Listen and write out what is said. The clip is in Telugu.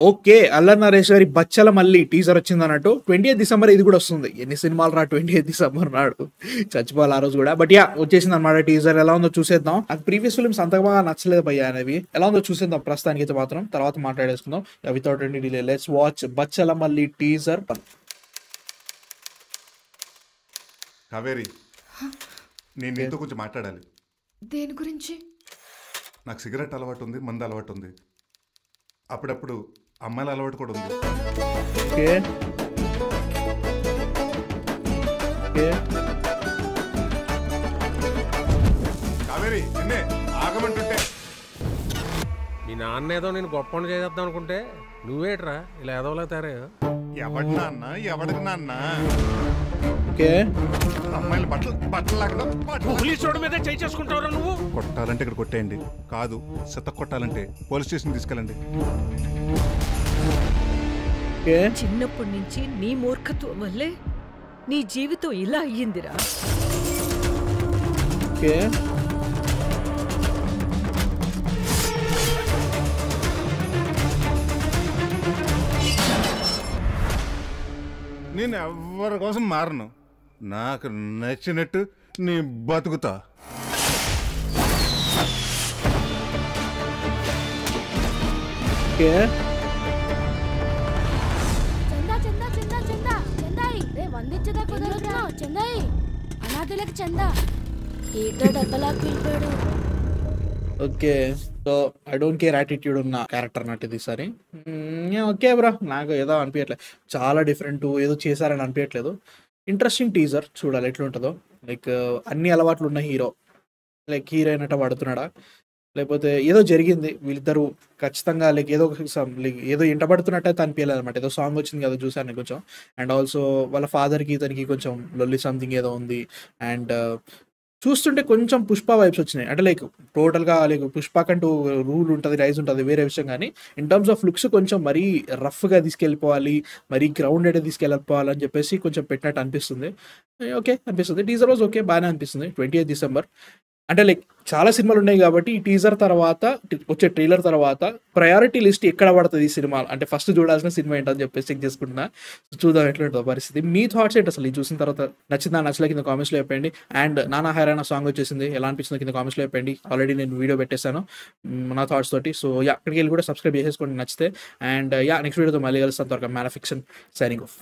ఓకే. 'అల్లరి నరేష్' గారి 'బచ్చల మల్లి' టీజర్ వచ్చిందన్నట్టు 20థ్ డిసెంబర్ ఇది గూడా వస్తుంది. ఎన్ని సినిమాలు రా 20థ్ డిసెంబర్ నాడు. చచ్చిపోవాలి ఆ రోజు గూడా. But yeah! వచ్చేసిందన్నమాట టీజర్. ఎలా ఉందో చూసేద్దాం. నాకు ప్రీవియస్ ఫిల్మ్స్ అంతగా బాగా నచ్చలేదు భయ్యా అనేవి. ఎలా ఉందో చూసేద్దాం ప్రస్తుతానికైతే మాత్రం. తర్వాత మాట్లాడేసుకుందాం. Without any delay let's watch 'Bachchala Malli' teaser. Kaveri, నేను నీతో కొంచెం మాట్లాడాలి. దేని గురించి? నాకు సిగరెట్ అలవాటు ఉంది, మందు అలవాటు ఉంది, అప్పుడప్పుడు అమ్మాయిల అలవాటు కూడా ఉంది. ఓకే. ఓకే. కావేరి, నిన్నే ఆగమంటుంటే. మీ నాన్న ఏదో నేను గొప్ప చేద్దాం అనుకుంటే నువ్వేట్రా ఇలా ఎదవలా తయారయ్యా? ఎవడి నాన్న, ఎవడికి నాన్న? ఓకే. అమ్మాయిలు బట్టలు లాగడం, పోలీసు రోడ్డు మీద చేయి చేసుకుంటావురా నువ్వు? కొట్టాలంటే ఇక్కడ కొట్టేయండి, కాదు శత కొట్టాలంటే పోలీస్ స్టేషన్ తీసుకెళ్ళండి. ఓకే. చిన్నప్పటి నుంచి నీ మూర్ఖత్వం వల్లే నీ జీవితం ఇలా అయ్యిందిరా. ఓకే. నేను ఎవరి కోసం మారను, నాకు నచ్చినట్టు నీ బతుకుతా. ఓకే. చందా చందా చందా చందా చందాయి రే వందించదా కుదరదురా చందాయి అనాథులకు చందా ఏటో డబ్బలాకి పిలిపాడు. Okay. So I don't care attitude ఉన్న క్యారెక్టర్ అన్నట్టు ఇది ఈసారి. ఓకే బ్రో, నాకు ఏదో అనిపించట్లేదు, చాలా డిఫరెంట్ ఏదో చేశారని అనిపించట్లేదు. ఇంట్రెస్టింగ్ టీజర్, చూడాలి ఎట్లుంటుందో. లైక్ అన్ని అలవాట్లు ఉన్న హీరో, లైక్ హీరోయిన్ అట్ట పడుతున్నాడా, లేకపోతే ఏదో జరిగింది వీళ్ళిద్దరూ ఖచ్చితంగా లైక్ ఏదో లైక్ ఏదో ఇంటపడుతున్నట్టు అయితే అనిపించలేదు అనమాట. ఏదో సాంగ్ వచ్చింది కదా చూసాను కొంచెం. అండ్ ఆల్సో వాళ్ళ ఫాదర్కి ఇతనికి కొంచెం లొల్లి సంథింగ్ ఏదో ఉంది. అండ్ చూస్తుంటే కొంచెం పుష్ప వైబ్స్ వచ్చినాయి. అంటే లైక్ టోటల్గా లైక్ పుష్పకంటూ రూల్ ఉంటుంది, రైజ్ ఉంటుంది, వేరే విషయం. కానీ ఇన్ టర్మ్స్ ఆఫ్ లుక్స్ కొంచెం మరీ రఫ్గా తీసుకెళ్ళిపోవాలి, మరీ గ్రౌండెడ్ తీసుకెళ్ళిపోవాలని చెప్పేసి కొంచెం పెట్టినట్టు అనిపిస్తుంది. ఓకే అనిపిస్తుంది. టీజర్ వాజ్ ఓకే, బాగానే అనిపిస్తుంది. 20th డిసెంబర్ అంటే లైక్ చాలా సినిమాలు ఉన్నాయి కాబట్టి ఈ టీజర్ తర్వాత వచ్చే ట్రైలర్ తర్వాత ప్రయారిటీ లిస్ట్ ఎక్కడ పడుతుంది ఈ సినిమా అంటే ఫస్ట్ చూడాల్సిన సినిమా ఏంటని చెప్పేసి చెక్ చేసుకుంటున్నా. చూద్దాం ఎట్లుంటుందో పరిస్థితి. మీ థాట్స్ ఏంటి అసలు ఈ చూసిన తర్వాత? నచ్చిందా నచ్చలే కింద కామెంట్స్లో చెప్పండి. అండ్ నానా హైరానా సాంగ్ వచ్చేసింది, ఎలా అనిపించిందో కింద కామెంట్స్లో చెప్పండి. ఆల్రెడీ నేను వీడియో పెట్టేశాను నా థాట్స్ తోటి. సో అక్కడికి వెళ్ళి కూడా సబ్స్క్రైబ్ చేసేసుకోండి నచ్చితే. అండ్ నెక్స్ట్ వీడియోతో మళ్ళీ కలుస్తాను. త్వరగా man of fiction signing off.